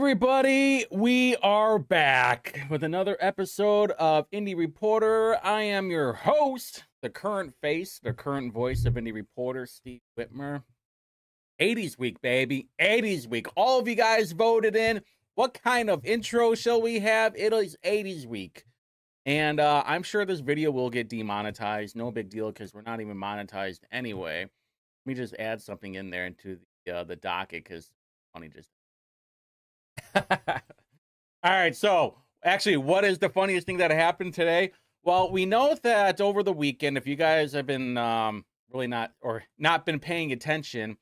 Everybody, we are back with another episode of Indy Reporter. I am your host, the current face, the current voice of Indy Reporter, Steve Whitmer. 80s week, baby. 80s week. All of you guys voted in what kind of intro shall we have? It is 80s week. And I'm sure this video will get demonetized. No big deal, because we're not even monetized anyway. Let me just add something in there into the docket, because funny just. All right, so actually, what is the funniest thing that happened today? Well, we know that over the weekend, if you guys have been really not been paying attention,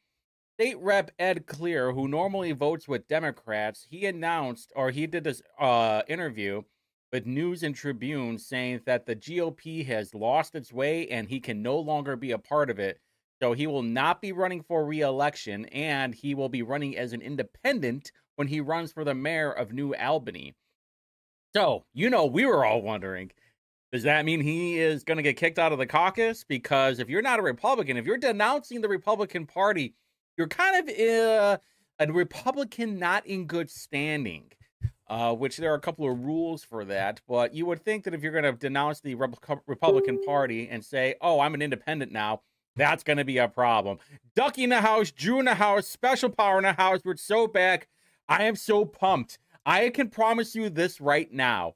State Rep Ed Clear, who normally votes with Democrats, he announced, or he did this interview with News and Tribune, saying that the GOP has lost its way and he can no longer be a part of it. So he will not be running for re-election, and he will be running as an independent when he runs for the mayor of New Albany. So, we were all wondering, does that mean he is going to get kicked out of the caucus? Because if you're not a Republican, if you're denouncing the Republican Party, you're kind of a Republican not in good standing, which there are a couple of rules for that. But you would think that if you're going to denounce the Republican Party and say, oh, I'm an independent now, that's going to be a problem. Ducky in the house, Drew in the house, Special Power in the house. We're so back. I am so pumped. I can promise you this right now.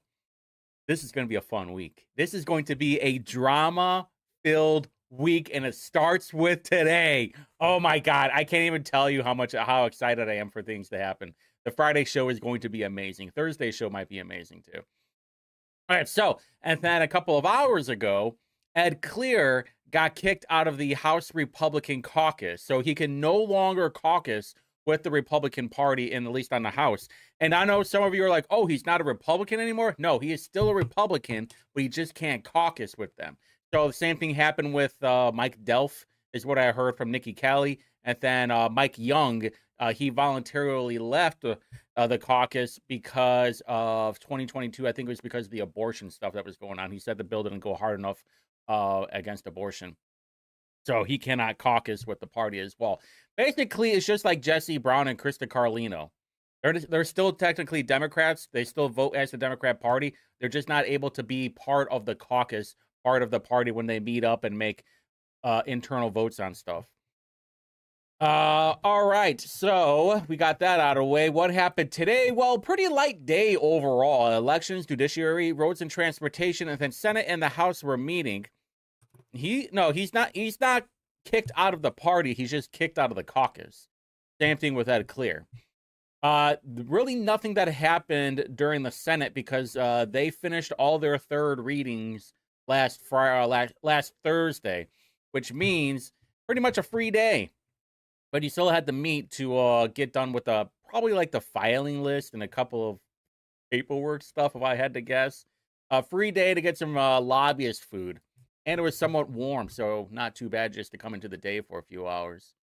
This is going to be a fun week. This is going to be a drama-filled week, and it starts with today. Oh my God, I can't even tell you how excited I am for things to happen. The Friday show is going to be amazing. Thursday show might be amazing too. All right, so, and then a couple of hours ago, Ed Clear got kicked out of the House Republican caucus, so he can no longer caucus with the Republican Party, at least on the House. And I know some of you are like, oh, he's not a Republican anymore. No, he is still a Republican, but he just can't caucus with them. So the same thing happened with Mike Delph, is what I heard from Nikki Kelly. And then Mike Young, he voluntarily left the caucus because of 2022. I think it was because of the abortion stuff that was going on. He said the bill didn't go hard enough against abortion. So he cannot caucus with the party as well. Basically, it's just like Jesse Brown and Krista Carlino. They're still technically Democrats. They still vote as the Democrat Party. They're just not able to be part of the caucus, part of the party when they meet up and make internal votes on stuff. All right, so we got that out of the way. What happened today? Well, pretty light day overall. Elections, judiciary, roads and transportation, and then Senate and the House were meeting. He's not kicked out of the party. He's just kicked out of the caucus. Same thing with Ed Clear. Really nothing that happened during the Senate, because they finished all their third readings last Thursday, which means pretty much a free day. But you still had to meet to get done with probably like the filing list and a couple of paperwork stuff, if I had to guess. A free day to get some lobbyist food. And it was somewhat warm, so not too bad just to come into the day for a few hours.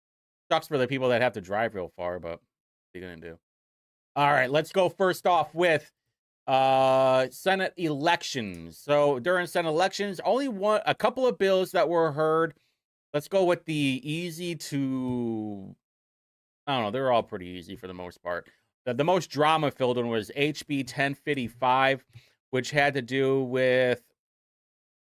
Sucks for the people that have to drive real far, but what are you going to do? All right, let's go first off with Senate elections. So during Senate elections, only a couple of bills that were heard. Let's go with the easy to, I don't know, they're all pretty easy for the most part. The most drama-filled one was HB 1055, which had to do with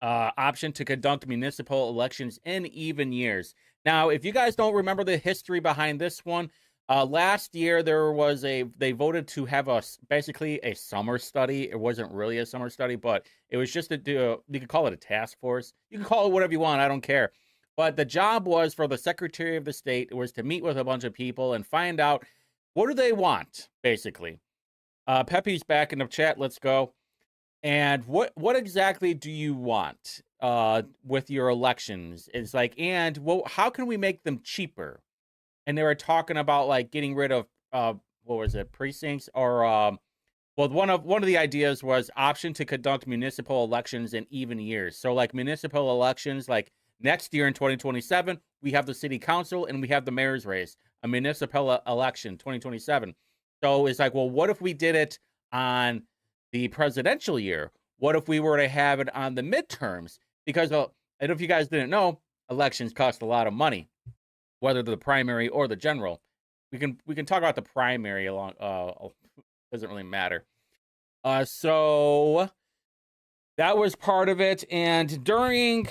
option to conduct municipal elections in even years. Now, if you guys don't remember the history behind this one, last year they voted to have basically a summer study. It wasn't really a summer study, but it was just you could call it a task force. You can call it whatever you want. I don't care. But the job was for the Secretary of the State. It was to meet with a bunch of people and find out what do they want, basically. Pepe's back in the chat. Let's go. And what exactly do you want with your elections? It's like, and how can we make them cheaper? And they were talking about like getting rid of what was it, precincts, or well, one of the ideas was option to conduct municipal elections in even years. So like municipal elections, like next year in 2027, we have the city council and we have the mayor's race, a municipal election 2027. So it's like, well, what if we did it on the presidential year? What if we were to have it on the midterms? Because I don't know if you guys didn't know, elections cost a lot of money, whether the primary or the general. We can talk about the primary along. Doesn't really matter. So that was part of it. And during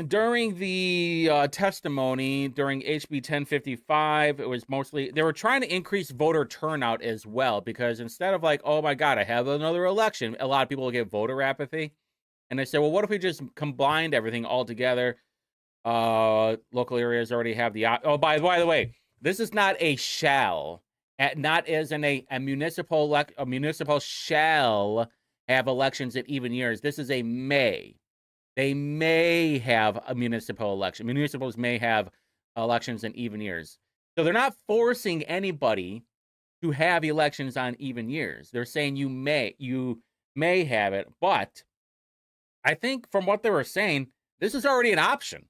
during the testimony during HB 1055, it was mostly they were trying to increase voter turnout as well, because instead of like, oh my God, I have another election, a lot of people will get voter apathy. And they said, well, what if we just combined everything all together? Local areas already have the oh, by the way, this is not a shall, not as in a municipal a municipal shall have elections at even years. This is a may. They may have a municipal election. Municipals may have elections in even years. So they're not forcing anybody to have elections on even years. They're saying you may have it, but I think from what they were saying, this is already an option.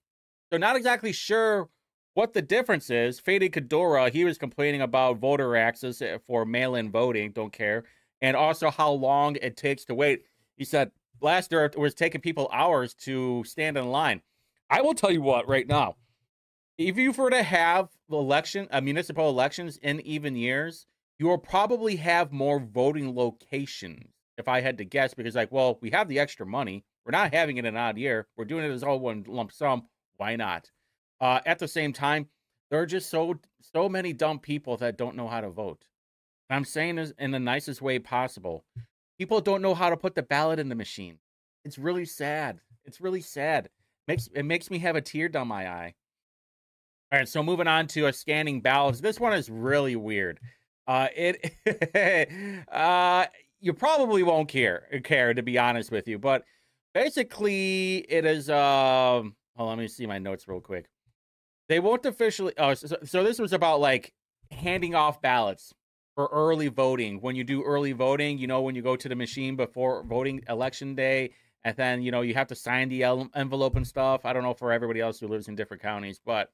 So not exactly sure what the difference is. Fede Kadora, he was complaining about voter access for mail-in voting, don't care, and also how long it takes to wait. He said last year it was taking people hours to stand in line. I will tell you what, right now, if you were to have municipal elections in even years, you will probably have more voting locations, if I had to guess, because like, well, we have the extra money. We're not having it in an odd year. We're doing it as all one lump sum. Why not? At the same time, there are just so many dumb people that don't know how to vote. And I'm saying this in the nicest way possible. People don't know how to put the ballot in the machine. It's really sad. It's really sad. It makes me have a tear down my eye. All right, so moving on to scanning ballots. This one is really weird. You probably won't care to be honest with you, but basically it is hold on, let me see my notes real quick. They won't officially so this was about like handing off ballots for early voting. When you do early voting, when you go to the machine before voting election day, and then you have to sign the envelope and stuff. I don't know for everybody else who lives in different counties, but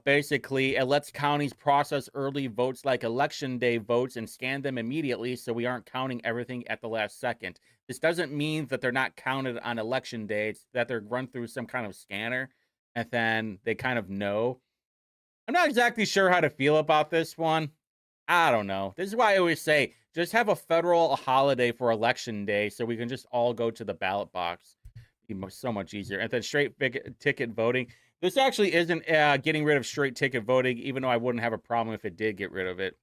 basically, it lets counties process early votes like election day votes and scan them immediately, so we aren't counting everything at the last second. This doesn't mean that they're not counted on election day. It's that they're run through some kind of scanner, and then they kind of know. I'm not exactly sure how to feel about this one. I don't know. This is why I always say, just have a federal holiday for election day so we can just all go to the ballot box. It'd be so much easier. And then straight ticket voting. This actually isn't getting rid of straight ticket voting, even though I wouldn't have a problem if it did get rid of it.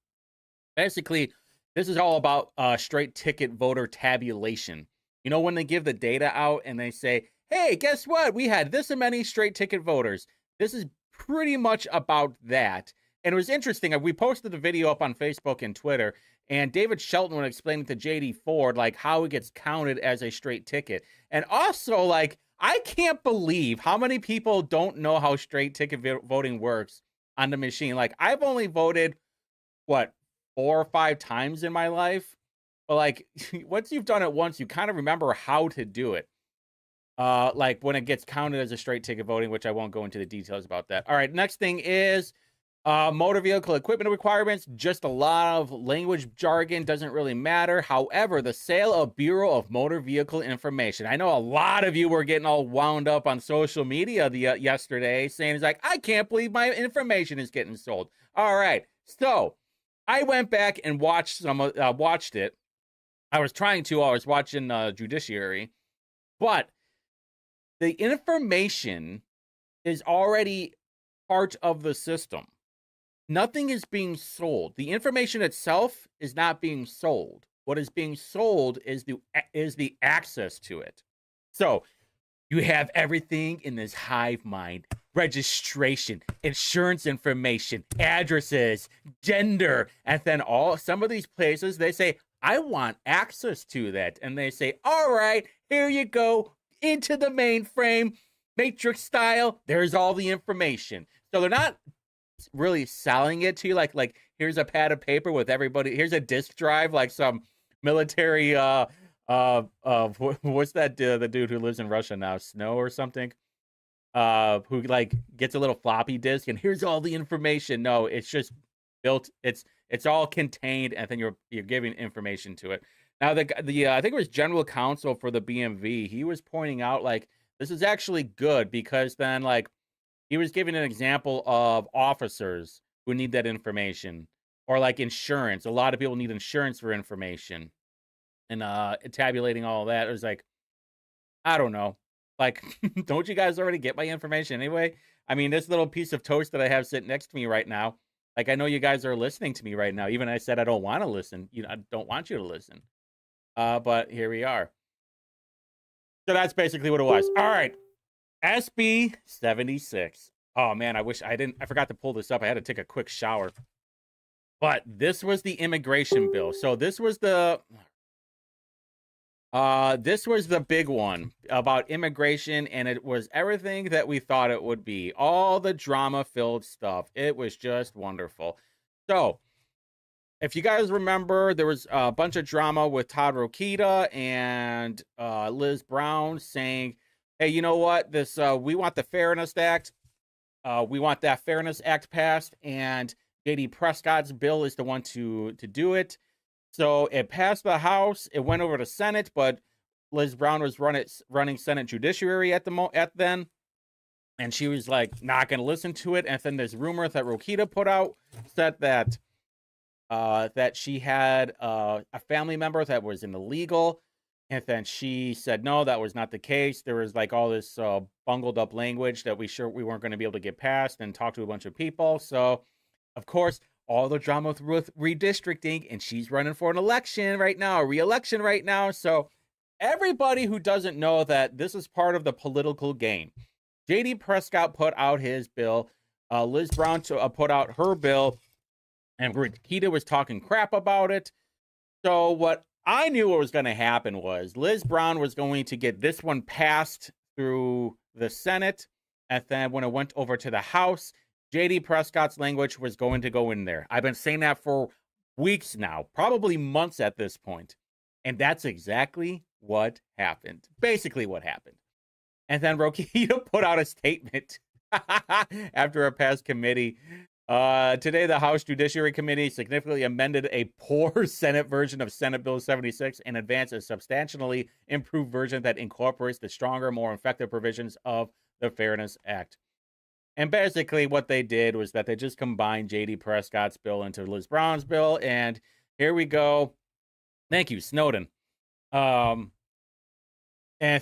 Basically, this is all about straight ticket voter tabulation. When they give the data out and they say, hey, guess what? We had this many straight ticket voters. This is pretty much about that. And it was interesting. We posted the video up on Facebook and Twitter, and David Shelton was explaining to JD Ford, like, how it gets counted as a straight ticket. And also, like, I can't believe how many people don't know how straight ticket voting works on the machine. Like, I've only voted, 4 or 5 times in my life. But, like, once you've done it once, you kind of remember how to do it. Like, when it gets counted as a straight ticket voting, which I won't go into the details about that. All right, next thing is motor vehicle equipment requirements. Just a lot of language jargon, doesn't really matter. However, the sale of Bureau of Motor Vehicle Information. I know a lot of you were getting all wound up on social media yesterday, saying it's like, I can't believe my information is getting sold. All right, so I went back and watched it. I was watching Judiciary, but the information is already part of the system. Nothing is being sold. The information itself is not being sold. What is being sold is the access to it. So you have everything in this hive mind: registration, insurance information, addresses, gender, and then some of these places, they say, I want access to that. And they say, all right, here you go, into the mainframe, matrix style, there's all the information. So they're not really selling it to you like here's a pad of paper with everybody, here's a disk drive, like some military what's that the dude who lives in Russia now, Snow or something, who like gets a little floppy disk and here's all the information. No, it's just built, it's all contained, and then you're giving information to it. Now the I think it was general counsel for the BMV, he was pointing out like this is actually good, because then like he was giving an example of officers who need that information, or like insurance. A lot of people need insurance for information, and tabulating all of that. It was like, I don't know. Like, don't you guys already get my information anyway? I mean, this little piece of toast that I have sitting next to me right now, like, I know you guys are listening to me right now. Even I said I don't want to listen. I don't want you to listen. But here we are. So that's basically what it was. All right. SB 76. Oh man, I forgot to pull this up. I had to take a quick shower. But this was the immigration bill. So this was the big one about immigration, and it was everything that we thought it would be. All the drama-filled stuff. It was just wonderful. So, if you guys remember, there was a bunch of drama with Todd Rokita and Liz Brown saying, hey, you know what? We want the Fairness Act. We want that Fairness Act passed, and J.D. Prescott's bill is the one to do it. So it passed the House. It went over to Senate, but Liz Brown was running Senate Judiciary at then, and she was like not going to listen to it. And then this rumor that Rokita put out said that she had a family member that was illegal. And then she said, no, that was not the case. There was like all this bungled up language that we weren't going to be able to get past and talk to a bunch of people. So, of course, all the drama with redistricting, and she's running for an election right now, a re-election right now. So everybody who doesn't know that this is part of the political game. J.D. Prescott put out his bill. Liz Brown put out her bill. And Rokita was talking crap about it. So what I knew what was going to happen was Liz Brown was going to get this one passed through the Senate. And then when it went over to the House, J.D. Prescott's language was going to go in there. I've been saying that for weeks now, probably months at this point. And that's exactly what happened. Basically what happened. And then Rokita put out a statement after a past committee. Today, the House Judiciary Committee significantly amended a poor Senate version of Senate Bill 76 and advanced a substantially improved version that incorporates the stronger, more effective provisions of the Fairness Act. And basically what they did was that they just combined J.D. Prescott's bill into Liz Brown's bill, and here we go. Thank you, Snowden. And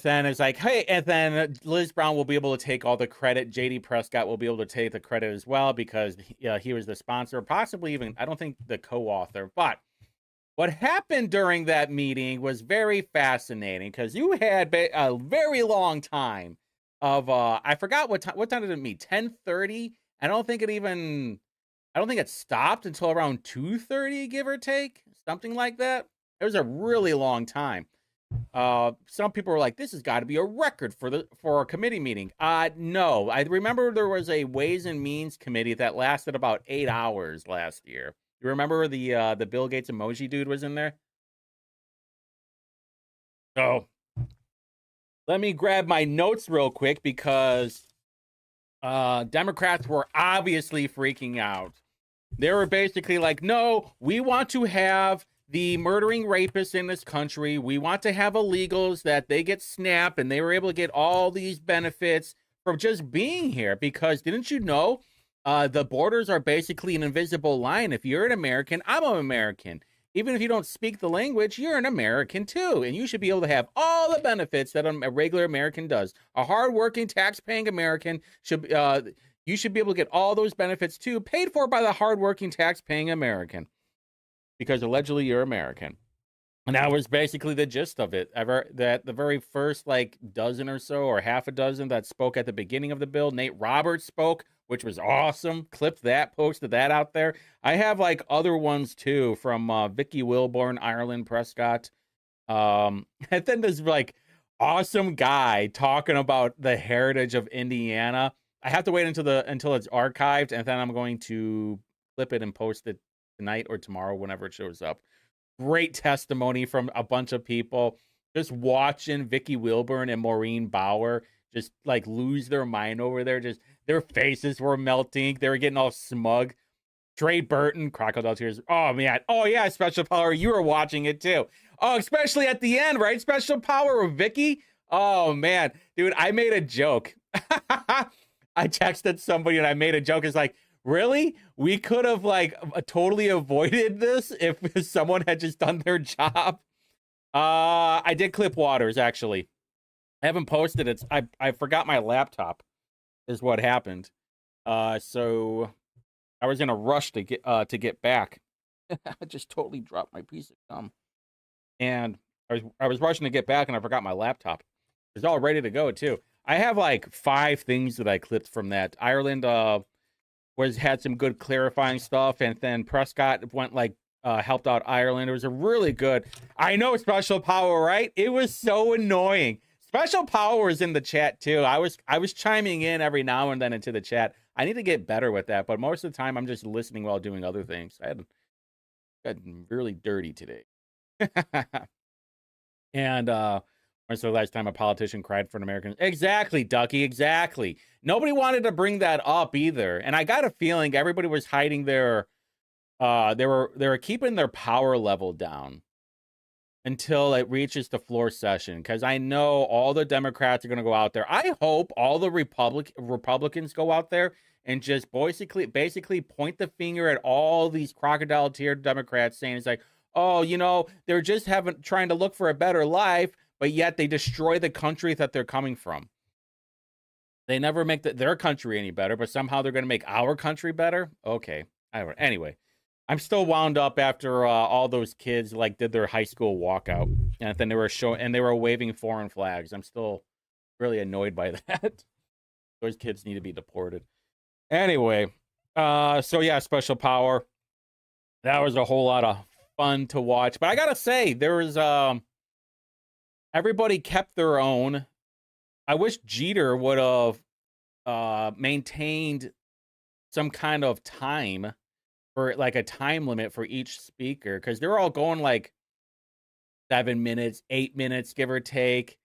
then it's like, hey, and then Liz Brown will be able to take all the credit. J.D. Prescott will be able to take the credit as well because he was the sponsor, possibly even, I don't think the co-author. But what happened during that meeting was very fascinating because you had a very long time of, I forgot what time did it meet? 10:30? I don't think it stopped until around 2:30, give or take, something like that. It was a really long time. Some people were like, this has got to be a record for a committee meeting. No, I remember there was a Ways and Means committee that lasted about 8 hours last year. You remember the Bill Gates emoji dude was in there? So let me grab my notes real quick because Democrats were obviously freaking out. They were basically like, no, we want to have the murdering rapists in this country. We want to have illegals that they get snapped and they were able to get all these benefits from just being here. Because didn't you know the borders are basically an invisible line? If you're an American, I'm an American. Even if you don't speak the language, you're an American too. And you should be able to have all the benefits that a regular American does. A hardworking, tax-paying American you should be able to get all those benefits too, paid for by the hardworking, tax-paying American. Because allegedly you're American. And that was basically the gist of it. That the very first dozen or so, or half a dozen that spoke at the beginning of the bill, Nate Roberts spoke, which was awesome. Clipped that, posted that out there. I have other ones too from Vicky Wilborn, Ireland Prescott. And then this awesome guy talking about the heritage of Indiana. I have to wait until it's archived, and then I'm going to clip it and post it tonight or tomorrow, whenever it shows up. Great testimony from a bunch of people. Just watching Vicky Wilburn and Maureen Bauer just lose their mind over there. Just their faces were melting. They were getting all smug. Trey Burton, crocodile tears. Oh man. Oh yeah, Special Power. You were watching it too. Oh, especially at the end, right? Special Power with Vicky. Oh man, dude, I made a joke. I texted somebody and I made a joke. It's like, really? We could have totally avoided this if someone had just done their job. I did clip Waters, actually. I haven't posted it. I forgot my laptop is what happened. So I was in a rush to get back. I just totally dropped my piece of gum. And I was rushing to get back and I forgot my laptop. It was all ready to go too. I have like 5 things that I clipped from that. Ireland had some good clarifying stuff, and then Prescott went like helped out Ireland. It was a really good. I know Special Power, right? It was so annoying. Special Power was in the chat too. I was chiming in every now and then into the chat. I need to get better with that, but most of the time I'm just listening while doing other things. I got really dirty today. And when's the last time a politician cried for an American? Exactly, Ducky, exactly. Nobody wanted to bring that up either. And I got a feeling everybody was hiding their they were keeping their power level down until it reaches the floor session, because I know all the Democrats are going to go out there. I hope all the Republicans go out there and just basically point the finger at all these crocodile-teared Democrats, saying it's like, oh, they're just trying to look for a better life, but yet they destroy the country that they're coming from. They never make their country any better, but somehow they're going to make our country better. Okay. Anyway, I'm still wound up after all those kids like did their high school walkout, and then they were waving foreign flags. I'm still really annoyed by that. Those kids need to be deported. Anyway, so yeah, Special Power. That was a whole lot of fun to watch, but I gotta say, there was everybody kept their own. I wish Jeter would have maintained some kind of time, for like a time limit for each speaker, because they're all going like 7 minutes, 8 minutes, give or take.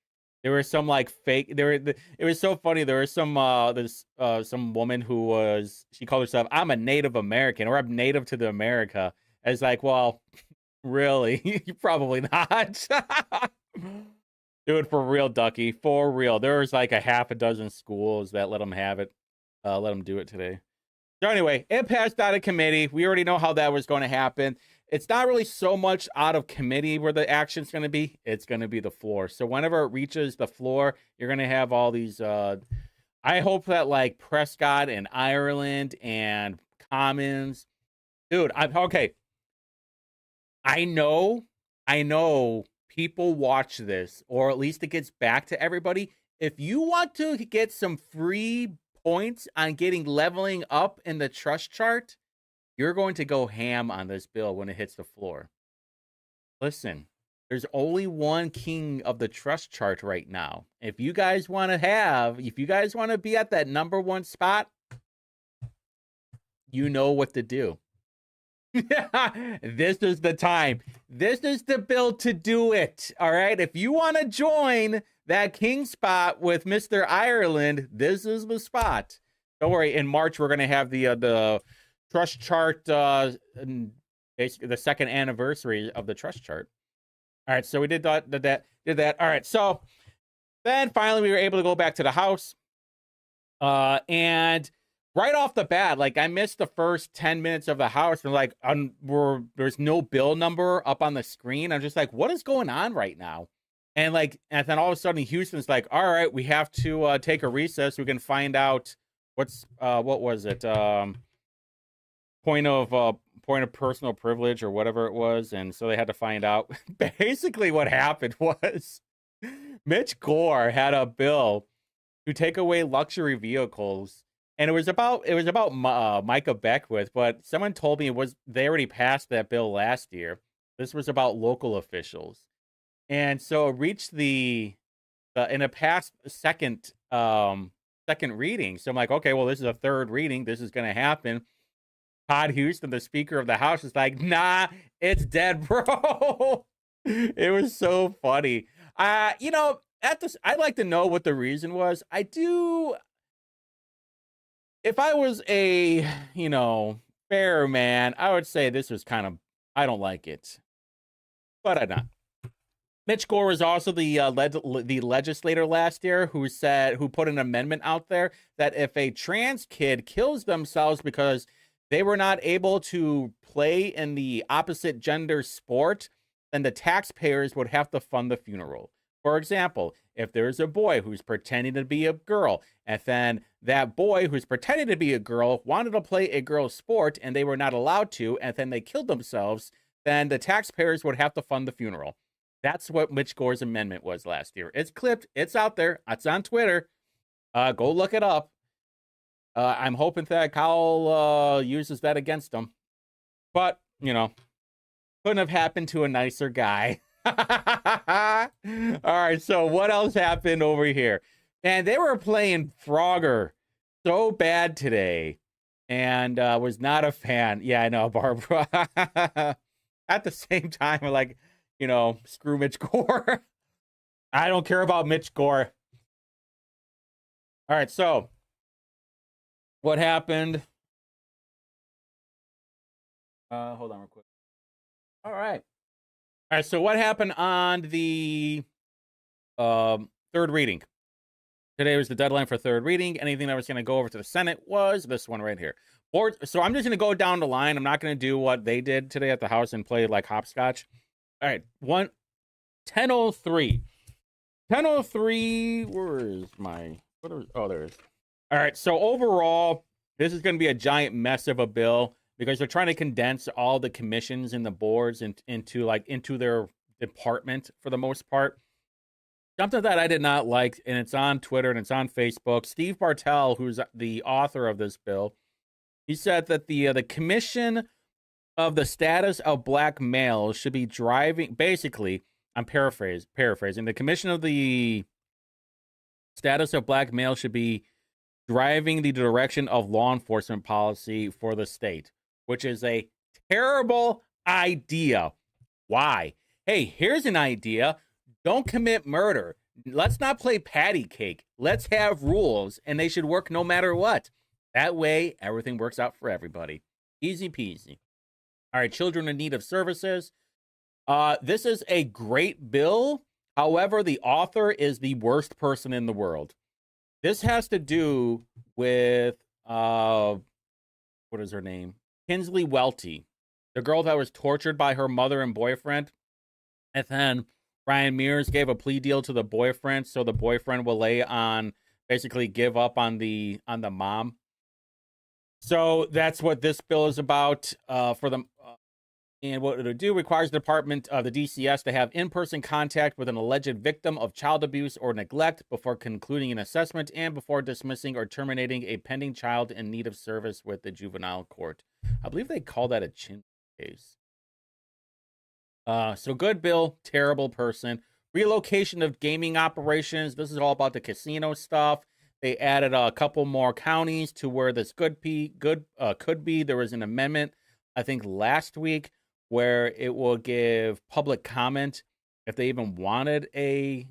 There were some like fake. It was so funny. There was some woman she called herself, I'm a Native American, or I'm native to the America. It's like, well, really? Probably not. Do it for real, Ducky. For real. There was like a half a dozen schools that let them have it. Let them do it today. So anyway, it passed out of committee. We already know how that was going to happen. It's not really so much out of committee where the action's going to be. It's going to be the floor. So whenever it reaches the floor, you're going to have all these. I hope that like Prescott and Ireland and Commons, dude. Okay. I know people watch this, or at least it gets back to everybody. If you want to get some free points on getting leveling up in the trust chart, you're going to go ham on this bill when it hits the floor. Listen, there's only one king of the trust chart right now. If you guys want to be at that number 1 spot, you know what to do. This is the time. This is the bill to do it. All right. If you want to join that king spot with Mr. Ireland, this is the spot. Don't worry. In March, we're going to have the trust chart, basically the 2nd anniversary of the trust chart. All right. So we did that. All right. So then finally we were able to go back to the house. And right off the bat, like I missed the first 10 minutes of the house, and like there's no bill number up on the screen. I'm just like, what is going on right now? And then all of a sudden Houston's like, all right, we have to take a recess. We can find out what was it? Point of personal privilege or whatever it was. And so they had to find out. Basically what happened was Mitch Gore had a bill to take away luxury vehicles. And it was about Micah Beckwith, but someone told me they already passed that bill last year. This was about local officials, and so it reached in a past second reading. So I'm like, okay, well, this is a 3rd reading. This is going to happen. Todd Houston, the Speaker of the House, is like, nah, it's dead, bro. It was so funny. I'd like to know what the reason was. I do. If I was a, fair man, I would say this was I don't like it. But I'm not. Mitch Gore was also the legislator last year who put an amendment out there that if a trans kid kills themselves because they were not able to play in the opposite gender sport, then the taxpayers would have to fund the funeral. For example, if there's a boy who's pretending to be a girl, and then that boy who's pretending to be a girl wanted to play a girl sport and they were not allowed to, and then they killed themselves, then the taxpayers would have to fund the funeral. That's what Mitch Gore's amendment was last year. It's clipped. It's out there. It's on Twitter. Go look it up. I'm hoping that Kyle uses that against him. But, you know, couldn't have happened to a nicer guy. All right, so what else happened over here? And they were playing Frogger so bad today, and was not a fan. Yeah, I know, Barbara. At the same time, like, you know, screw Mitch Gore. I don't care about Mitch Gore. All right, so what happened? Hold on real quick. All right. All right, so what happened on the third reading? Today was the deadline for third reading. Anything that was going to go over to the Senate was this one right here. So I'm just going to go down the line. I'm not going to do what they did today at the House and play like hopscotch. All right, 10:03. 10:03, where is my... Oh, there it is. All right, so overall, this is going to be a giant mess of a bill because they're trying to condense all the commissions and the boards into their department for the most part. Something that I did not like, and it's on Twitter and it's on Facebook. Steve Bartel, who's the author of this bill, he said that the commission of the status of black males should be driving. Basically, I'm paraphrasing. The commission of the status of black males should be driving the direction of law enforcement policy for the state, which is a terrible idea. Why? Hey, here's an idea. Don't commit murder. Let's not play patty cake. Let's have rules, and they should work no matter what. That way, everything works out for everybody. Easy peasy. All right, children in need of services. This is a great bill. However, the author is the worst person in the world. This has to do with, what is her name? Kinsley Welty, the girl that was tortured by her mother and boyfriend. And then Ryan Mears gave a plea deal to the boyfriend, so the boyfriend will basically give up on the mom. So that's what this bill is about for them. And what it'll do requires the Department of the DCS to have in-person contact with an alleged victim of child abuse or neglect before concluding an assessment and before dismissing or terminating a pending child in need of service with the juvenile court. I believe they call that a chin case. So good bill, terrible person. Relocation of gaming operations. This is all about the casino stuff. They added a couple more counties to where this could be. There was an amendment, I think, last week where it will give public comment if they even wanted a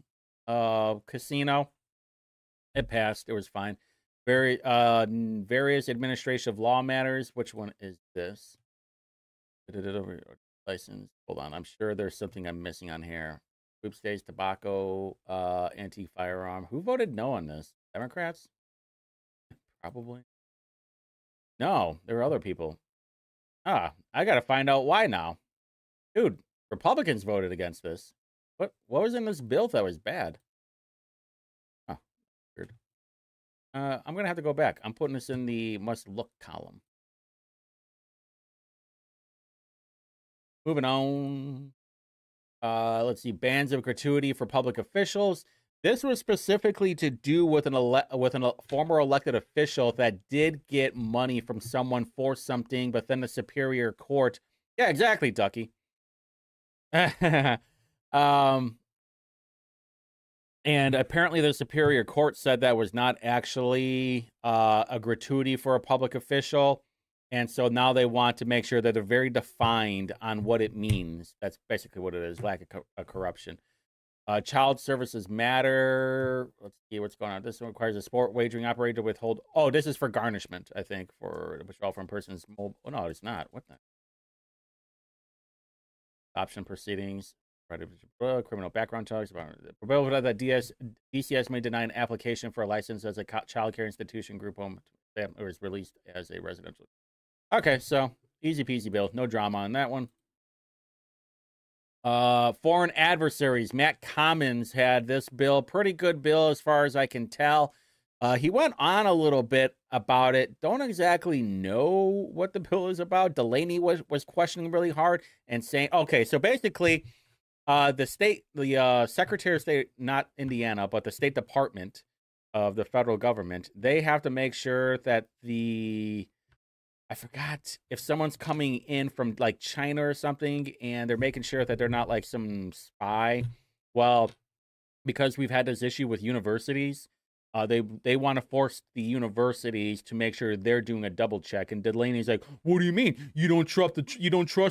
casino. It passed. It was fine. Various administrative law matters. Which one is this? License. Hold on. I'm sure there's something I'm missing on here. Group states, tobacco, anti-firearm. Who voted no on this? Democrats? Probably. No, there were other people. I gotta find out why now. Dude, Republicans voted against this. What was in this bill that was bad? Huh, weird. I'm gonna have to go back. I'm putting this in the must look column. Moving on. Let's see. Bans of gratuity for public officials. This was specifically to do with a former elected official that did get money from someone for something, but then the Superior Court. Yeah, exactly, Ducky. And apparently the Superior Court said that was not actually a gratuity for a public official. And so now they want to make sure that they're very defined on what it means. That's basically what it is, lack of corruption. Child services matter. Let's see what's going on. This one requires a sport wagering operator to withhold. Oh, this is for garnishment, I think, for withdrawal from person's mobile. Oh, no, it's not. What the? Option proceedings. Criminal background checks. Proposal that DCS may deny an application for a license as a child care institution group home that was released as a residential. Okay, so easy peasy bill. No drama on that one. Foreign adversaries. Matt Commons had this bill, pretty good bill as far as I can tell. He went on a little bit about it. Don't exactly know what the bill is about. Delaney was questioning really hard and saying, okay, so basically, the Secretary of State, not Indiana, but the State Department of the federal government, they have to make sure that I forgot if someone's coming in from like China or something, and they're making sure that they're not like some spy. Well, because we've had this issue with universities, they want to force the universities to make sure they're doing a double check. And Delaney's like, "What do you mean you don't trust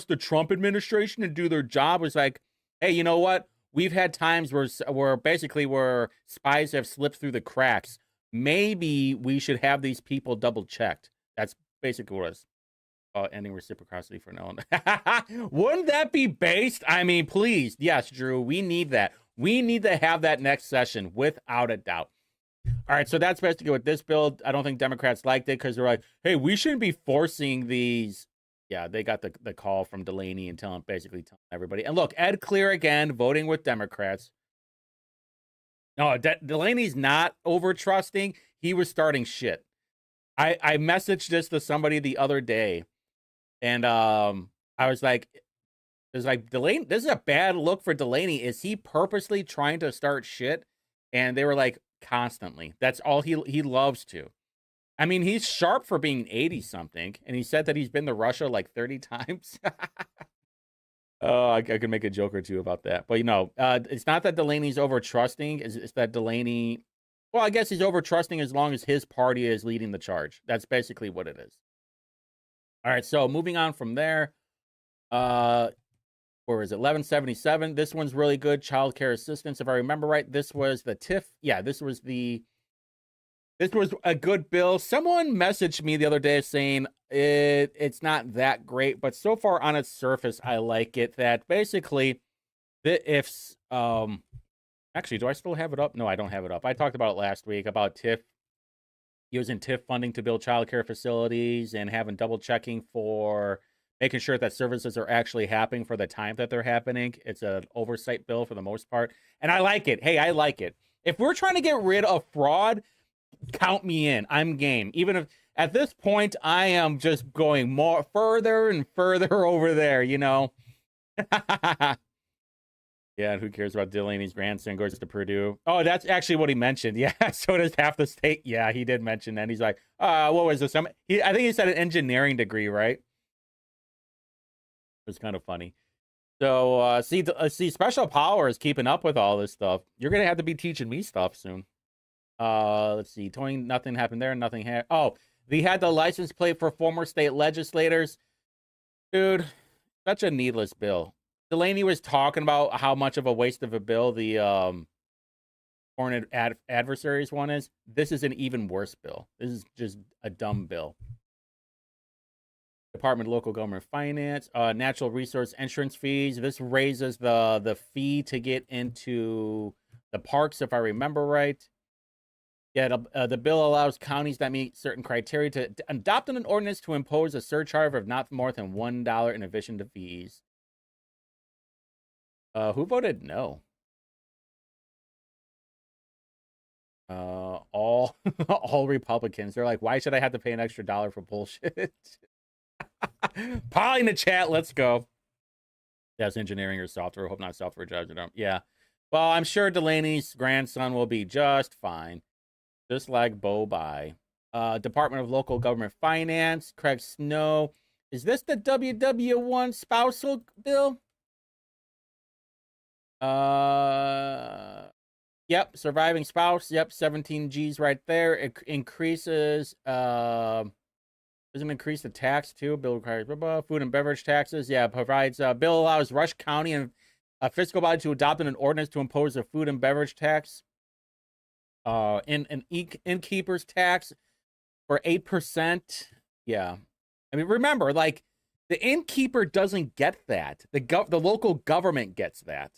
the Trump administration to do their job?" It's like, hey, you know what? We've had times where basically where spies have slipped through the cracks. Maybe we should have these people double checked. That's basically what it is. Ending reciprocity for no one. Wouldn't that be based? I mean, please. Yes, Drew, we need that. We need to have that next session without a doubt. All right, so that's basically what this bill. I don't think Democrats liked it because they're like, hey, we shouldn't be forcing these. Yeah, they got the call from Delaney and telling everybody. And look, Ed Clear again, voting with Democrats. No, Delaney's not over trusting. He was starting shit. I messaged this to somebody the other day, and I was like, Delaney, this is a bad look for Delaney. Is he purposely trying to start shit? And they were like, constantly. That's all he loves to. I mean, he's sharp for being 80-something, and he said that he's been to Russia like 30 times. Oh, I could make a joke or two about that. But, it's not that Delaney's over-trusting. It's that Delaney... Well, I guess he's over-trusting as long as his party is leading the charge. That's basically what it is. All right, so moving on from there. Where is it? 1177. This one's really good. Child care assistance, if I remember right. This was the TIF. Yeah, this was a good bill. Someone messaged me the other day saying it's not that great, but so far on its surface, I like it. That basically, if actually, do I still have it up? No, I don't have it up. I talked about it last week about TIF, using TIF funding to build childcare facilities and having double checking for making sure that services are actually happening for the time that they're happening. It's an oversight bill for the most part, and I like it. Hey, I like it. If we're trying to get rid of fraud, count me in. I'm game. Even if at this point I am just going more further and further over there, Yeah, who cares about Delaney's grandson goes to Purdue? Oh, that's actually what he mentioned. Yeah, so does half the state. Yeah, he did mention that. He's like, what was this? I think he said an engineering degree, right? It was kind of funny. So, see, Special Power is keeping up with all this stuff. You're going to have to be teaching me stuff soon. Let's see. Towing, nothing happened there. Nothing had. Oh, they had the license plate for former state legislators. Dude, such a needless bill. Delaney was talking about how much of a waste of a bill the foreign adversaries one is. This is an even worse bill. This is just a dumb bill. Department of Local Government Finance, natural resource entrance fees. This raises the fee to get into the parks, if I remember right. Yeah, the bill allows counties that meet certain criteria to adopt an ordinance to impose a surcharge of not more than $1 in addition to fees. Who voted no? All all Republicans. They're like, why should I have to pay an extra $1 for bullshit? Polly in the chat, let's go. That's engineering or software. Hope not software judge. Yeah. Well, I'm sure Delaney's grandson will be just fine. Just like Bo By. Department of Local Government Finance, Craig Snow. Is this the WW1 spousal bill? Yep, surviving spouse. Yep, 17 G's right there. It increases, doesn't increase the tax too. Bill requires food and beverage taxes. Yeah, provides, bill allows Rush County and a fiscal body to adopt an ordinance to impose a food and beverage tax. In an innkeeper's tax for 8%. Yeah. I mean, remember, like, the innkeeper doesn't get that. The local government gets that.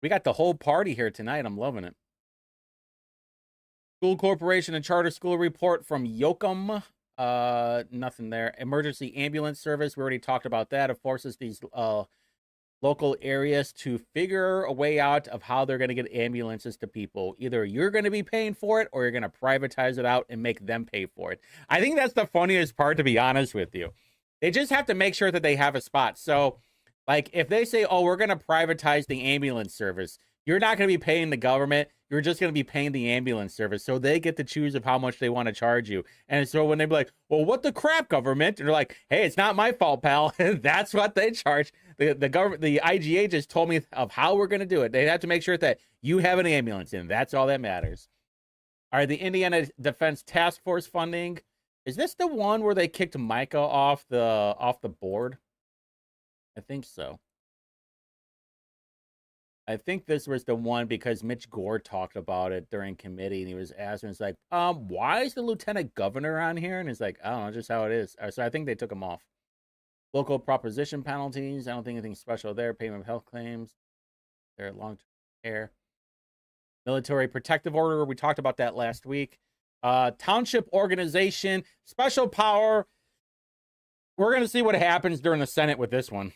We got the whole party here tonight. I'm loving it. School Corporation and Charter School report from Yoakum. Nothing there. Emergency ambulance service. We already talked about that. It forces these local areas to figure a way out of how they're going to get ambulances to people. Either you're going to be paying for it or you're going to privatize it out and make them pay for it. I think that's the funniest part, to be honest with you. They just have to make sure that they have a spot. So, like, if they say, oh, we're going to privatize the ambulance service, you're not going to be paying the government. You're just going to be paying the ambulance service. So they get to choose of how much they want to charge you. And so when they be like, well, what the crap, government? And they're like, hey, it's not my fault, pal. That's what they charge. The government, the IGA just told me of how we're going to do it. They have to make sure that you have an ambulance in. That's all that matters. All right, the Indiana Defense Task Force funding. Is this the one where they kicked Micah off the board? I think so. I think this was the one because Mitch Gore talked about it during committee, and he was asking, it's like, why is the lieutenant governor on here? And it's like, I don't know, just how it is. So I think they took him off. Local proposition penalties. I don't think anything special there. Payment of health claims. They're long-term care. Military protective order. We talked about that last week. Township organization. Special power. We're going to see what happens during the Senate with this one.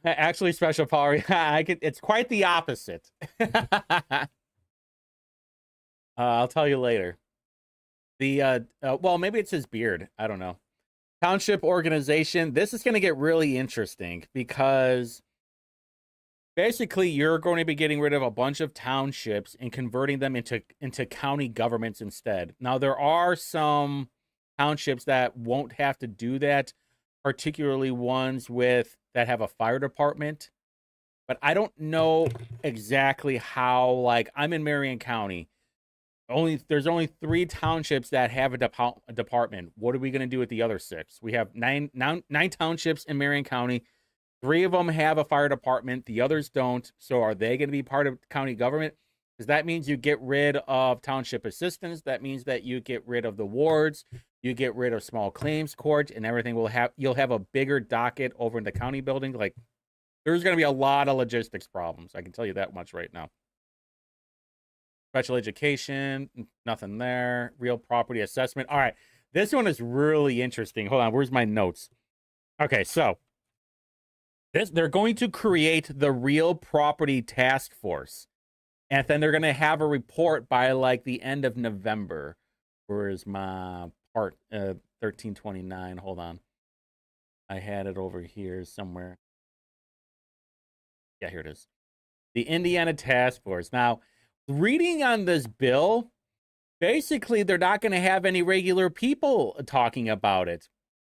Actually, special power. It's quite the opposite. I'll tell you later. Well, maybe it's his beard. I don't know. Township organization. This is going to get really interesting because basically you're going to be getting rid of a bunch of townships and converting them into county governments instead. Now, there are some townships that won't have to do that, particularly ones that have a fire department. But I don't know exactly how. Like, I'm in Marion County. There's only 3 townships that have a department. What are we going to do with the other 6? We have nine townships in Marion County. 3 of them have a fire department. The others don't. So are they going to be part of county government? Because that means you get rid of township assistants. That means that you get rid of the wards. You get rid of small claims court, and everything you'll have a bigger docket over in the county building. Like, there's going to be a lot of logistics problems. I can tell you that much right now. Special education, nothing there. Real property assessment. All right, this one is really interesting. Hold on, where's my notes? Okay, so they're going to create the Real Property Task Force, and then they're going to have a report by like the end of November. Where's my part? 1329. Hold on, I had it over here somewhere. Yeah, here it is. The Indiana Task Force. Now, reading on this bill, basically they're not going to have any regular people talking about it.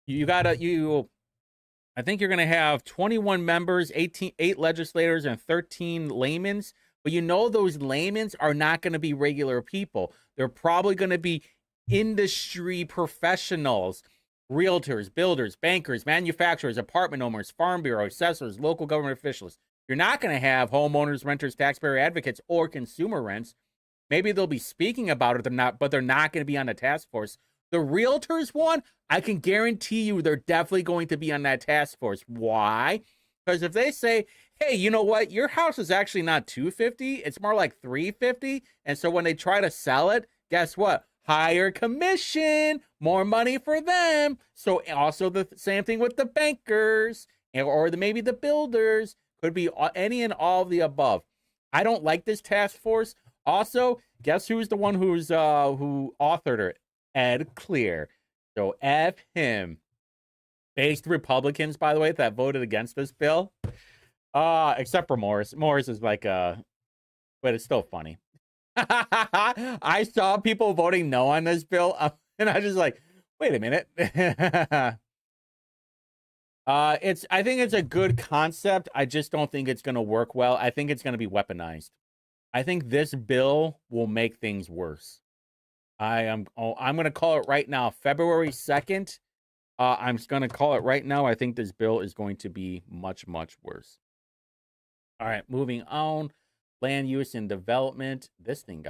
I think you're going to have 21 members, 8 legislators, and 13 laymen. But those laymen are not going to be regular people. They're probably going to be industry professionals, realtors, builders, bankers, manufacturers, apartment owners, farm bureau, assessors, local government officials. You're not going to have homeowners, renters, taxpayer advocates, or consumer rents. Maybe they'll be speaking about it, but they're not going to be on the task force. The realtors one, I can guarantee you they're definitely going to be on that task force. Why? Because if they say, hey, you know what? Your house is actually not $250. It's more like $350. And so when they try to sell it, guess what? Higher commission, more money for them. So also the same thing with the bankers or maybe the builders. Could be any and all of the above. I don't like this task force. Also, guess who's the one who authored it? Ed Clear. So F him. Based Republicans, by the way, that voted against this bill. Except for Morris. Morris is like but it's still funny. I saw people voting no on this bill, and I was just like, wait a minute. I think it's a good concept. I just don't think it's going to work well. I think it's going to be weaponized. I think this bill will make things worse. I'm going to call it right now, February 2nd. I'm just going to call it right now. I think this bill is going to be much, much worse. All right, moving on. Land use and development. This thing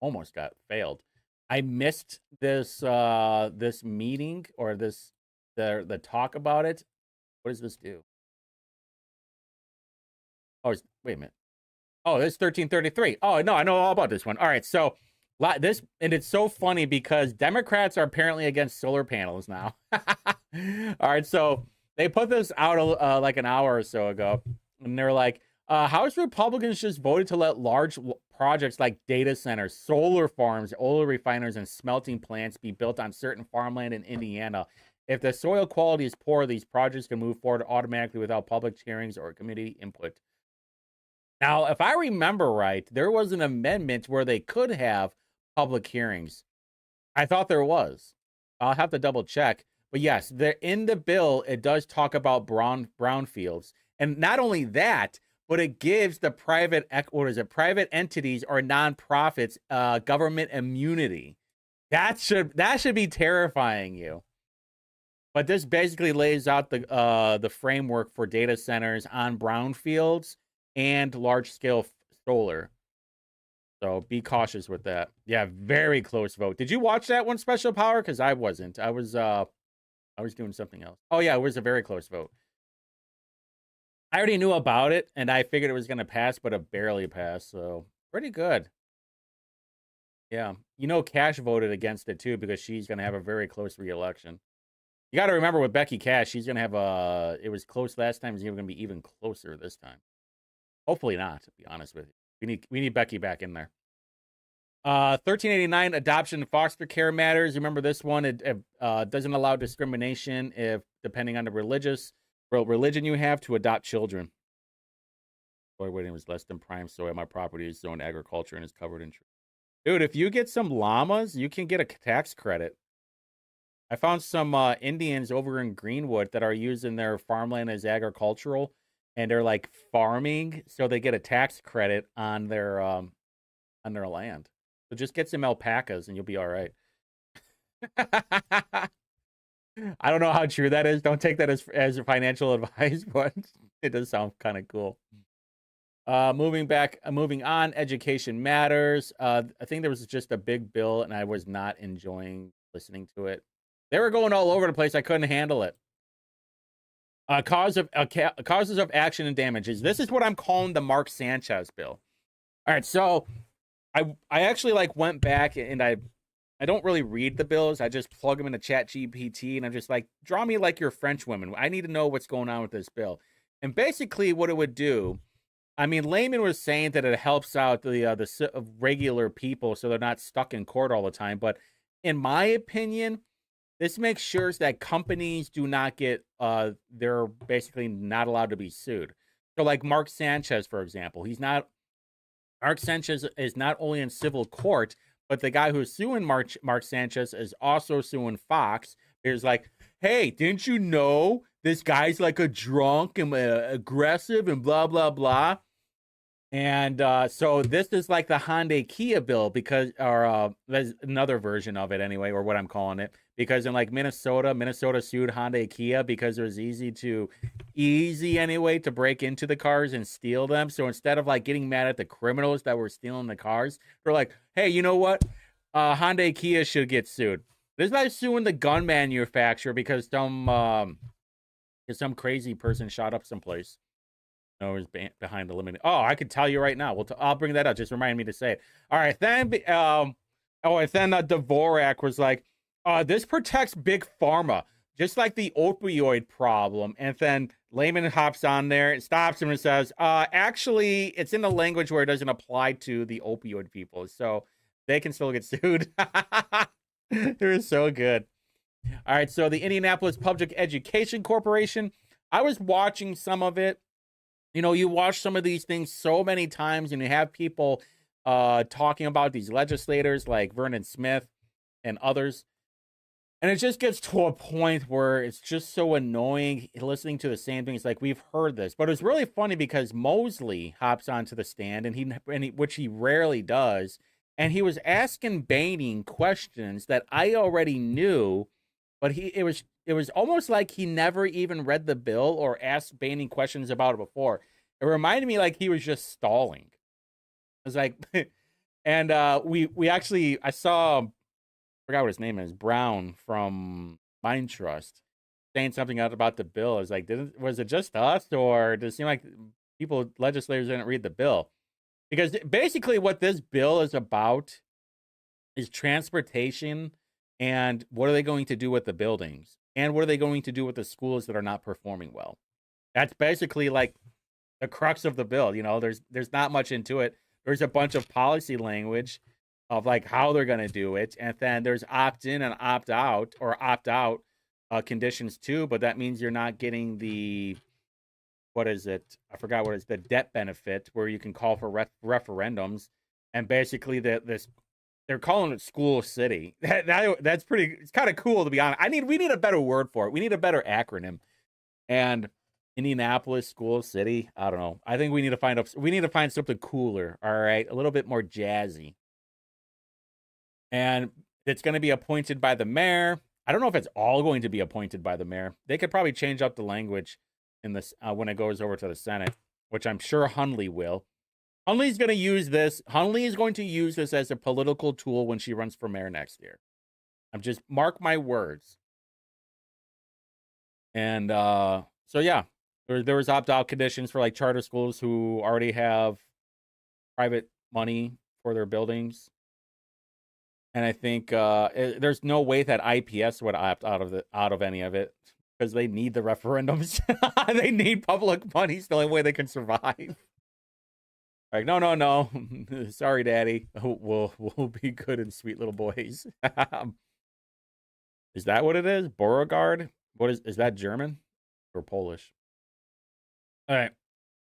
almost got failed. I missed this this meeting or the talk about it. What does this do? Oh, wait a minute. Oh, this is 1333. Oh, no, I know all about this one. All right, so and it's so funny because Democrats are apparently against solar panels now. All right, so They put this out like an hour or so ago, and they're like, House Republicans just voted to let large projects like data centers, solar farms, oil refiners, and smelting plants be built on certain farmland in Indiana. If the soil quality is poor, these projects can move forward automatically without public hearings or community input. Now, if I remember right, there was an amendment where they could have public hearings. I thought there was. I'll have to double check. But yes, there in the bill, it does talk about brownfields. And not only that, but it gives the private entities or nonprofits government immunity. That should be terrifying you. But this basically lays out the framework for data centers on brownfields and large scale solar. So be cautious with that. Yeah, very close vote. Did you watch that one, Special Power? Because I wasn't. I was doing something else. Oh yeah, it was a very close vote. I already knew about it, and I figured it was going to pass, but it barely passed. So pretty good. Yeah, Cash voted against it too because she's going to have a very close re-election. You got to remember with Becky Cash, she's going to have it was close last time. It's going to be even closer this time. Hopefully not, to be honest with you. We need Becky back in there. 1389 adoption and foster care matters. Remember this one? It doesn't allow discrimination if depending on the religion you have to adopt children. Soy weighting was less than prime soy. My property is zoned agriculture and is covered in trees. Dude, if you get some llamas, you can get a tax credit. I found some Indians over in Greenwood that are using their farmland as agricultural, and they're like farming, so they get a tax credit on their land. So just get some alpacas, and you'll be all right. I don't know how true that is. Don't take that as financial advice, but it does sound kind of cool. Moving on, education matters. I think there was just a big bill, and I was not enjoying listening to it. They were going all over the place. I couldn't handle it. Causes of action and damages. This is what I'm calling the Mark Sanchez bill. All right, so I actually went back and I don't really read the bills. I just plug them into ChatGPT and I'm just like, draw me like your French women. I need to know what's going on with this bill. And basically, what it would do. I mean, Layman was saying that it helps out the regular people so they're not stuck in court all the time. But in my opinion, this makes sure that companies do not get, they're basically not allowed to be sued. So like Mark Sanchez, for example, Mark Sanchez is not only in civil court, but the guy who's suing Mark Sanchez is also suing Fox. It's like, hey, didn't you know this guy's like a drunk and aggressive and blah, blah, blah. And so this is like the Hyundai Kia bill or there's another version of it anyway, or what I'm calling it. Because in like Minnesota sued Hyundai Kia because it was easy anyway to break into the cars and steal them. So instead of like getting mad at the criminals that were stealing the cars, they're like, hey, you know what? Hyundai Kia should get sued. This guy's suing the gun manufacturer because some crazy person shot up someplace. No, it was behind the limit. Oh, I could tell you right now. I'll bring that up. Just remind me to say it. All right, then. And then Dvorak was like, this protects big pharma, just like the opioid problem. And then Layman hops on there and stops him and says, actually, it's in the language where it doesn't apply to the opioid people, so they can still get sued. They're so good. All right, so the Indianapolis Public Education Corporation. I was watching some of it. You watch some of these things so many times, and you have people talking about these legislators like Vernon Smith and others. And it just gets to a point where it's just so annoying listening to the same thing. It's like, we've heard this. But it's really funny because Mosley hops onto the stand, which he rarely does, and he was asking Boehning questions that I already knew, but it was almost like he never even read the bill or asked Boehning questions about it before. It reminded me like he was just stalling. I was like, and we actually, I forgot what his name is, Brown from Mind Trust, saying something about the bill. I was like, was it just us, or does it seem like legislators didn't read the bill? Because basically what this bill is about is transportation and what are they going to do with the buildings. And what are they going to do with the schools that are not performing well? That's basically like the crux of the bill. You know, there's not much into it. There's a bunch of policy language of like how they're going to do it, and then there's opt in and opt out or opt out conditions too. But that means you're not getting the what is it? I forgot what is the debt benefit where you can call for referendums, and basically this they're calling it school city. That's pretty. It's kind of cool to be honest. We need a better word for it. We need a better acronym. And Indianapolis school city. I don't know. I think we need to find something cooler. All right, a little bit more jazzy. And it's going to be appointed by the mayor. I don't know if it's all going to be appointed by the mayor. They could probably change up the language in this when it goes over to the Senate, which I'm sure Hundley will. Hundley's going to use this. Hundley is going to use this as a political tool when she runs for mayor next year. I'm just mark my words. And so yeah, there was opt-out conditions for like charter schools who already have private money for their buildings. And I think there's no way that IPS would opt out of any of it because they need the referendums. They need public money. It's the only way they can survive. Like, no. Sorry, Daddy. We'll be good and sweet little boys. Is that what it is? Beauregard? What is that German or Polish? All right.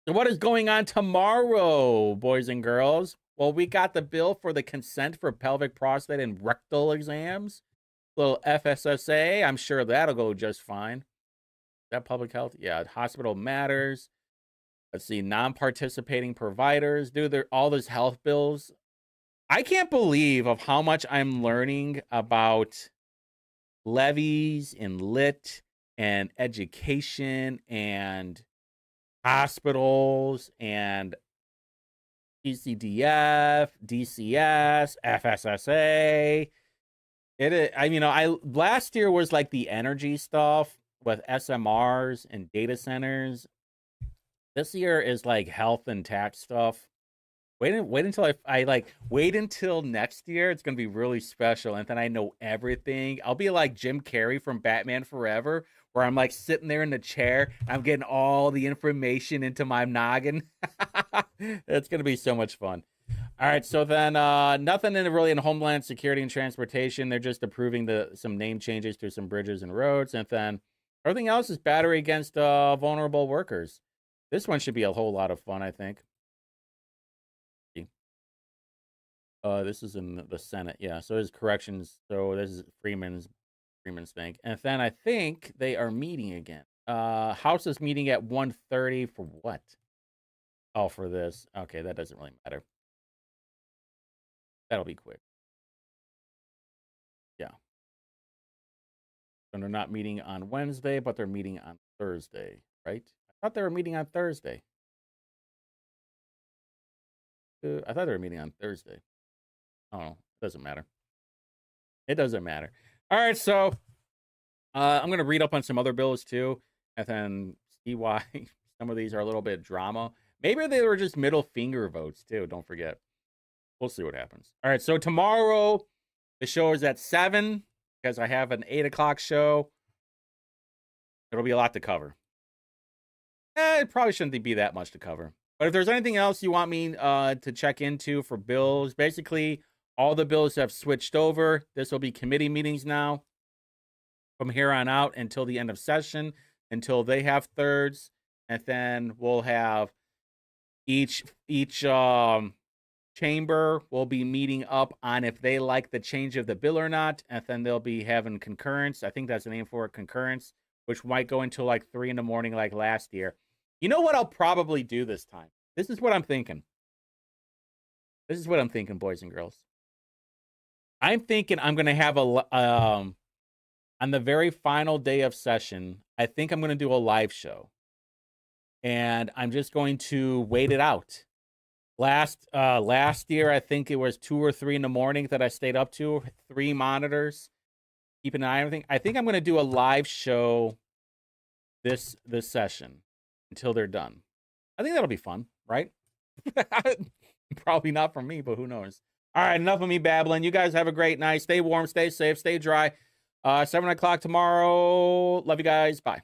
So what is going on tomorrow, boys and girls? Well, we got the bill for the consent for pelvic, prostate, and rectal exams. Little FSSA. I'm sure that'll go just fine. Is that public health? Yeah. Hospital matters. Let's see. Non-participating providers. Dude, all those health bills. I can't believe of how much I'm learning about levies and lit and education and hospitals and ECDF, DCS, FSSA. Last year was like the energy stuff with SMRs and data centers. This year is like health and tax stuff. Wait until next year. It's gonna be really special, and then I know everything. I'll be like Jim Carrey from Batman Forever, where I'm like sitting there in the chair. I'm getting all the information into my noggin. It's gonna be so much fun. All right, so then nothing really in Homeland Security and Transportation. They're just approving some name changes to some bridges and roads, and then everything else is battery against vulnerable workers. This one should be a whole lot of fun, I think. This is in the Senate, yeah. So there's corrections. So this is Freeman's thing, and then I think they are meeting again. House is meeting at 1:30 for what? Oh, for this. Okay, that doesn't really matter. That'll be quick. Yeah. And they're not meeting on Wednesday, but they're meeting on Thursday, right? I thought they were meeting on Thursday. I thought they were meeting on Thursday. Oh, it doesn't matter. It doesn't matter. All right, so I'm going to read up on some other bills too, and then see why some of these are a little bit drama. Maybe they were just middle finger votes too. Don't forget. We'll see what happens. All right, so tomorrow the show is at 7 because I have an 8 o'clock show. It'll be a lot to cover. It probably shouldn't be that much to cover. But if there's anything else you want me to check into for bills, basically all the bills have switched over. This will be committee meetings now from here on out until the end of session, until they have thirds. And then we'll have each chamber will be meeting up on if they like the change of the bill or not. And then they'll be having concurrence. I think that's the name for it, concurrence, which might go until like 3 in the morning like last year. You know what I'll probably do this time? This is what I'm thinking. Boys and girls. I'm thinking I'm going to have on the very final day of session, I think I'm going to do a live show. And I'm just going to wait it out. Last year, I think it was 2 or 3 in the morning that I stayed up to, 3 monitors, keeping an eye on everything. I think I'm going to do a live show this session until they're done. I think that'll be fun, right? Probably not for me, but who knows? All right, enough of me babbling. You guys have a great night. Stay warm, stay safe, stay dry. 7 o'clock tomorrow. Love you guys. Bye.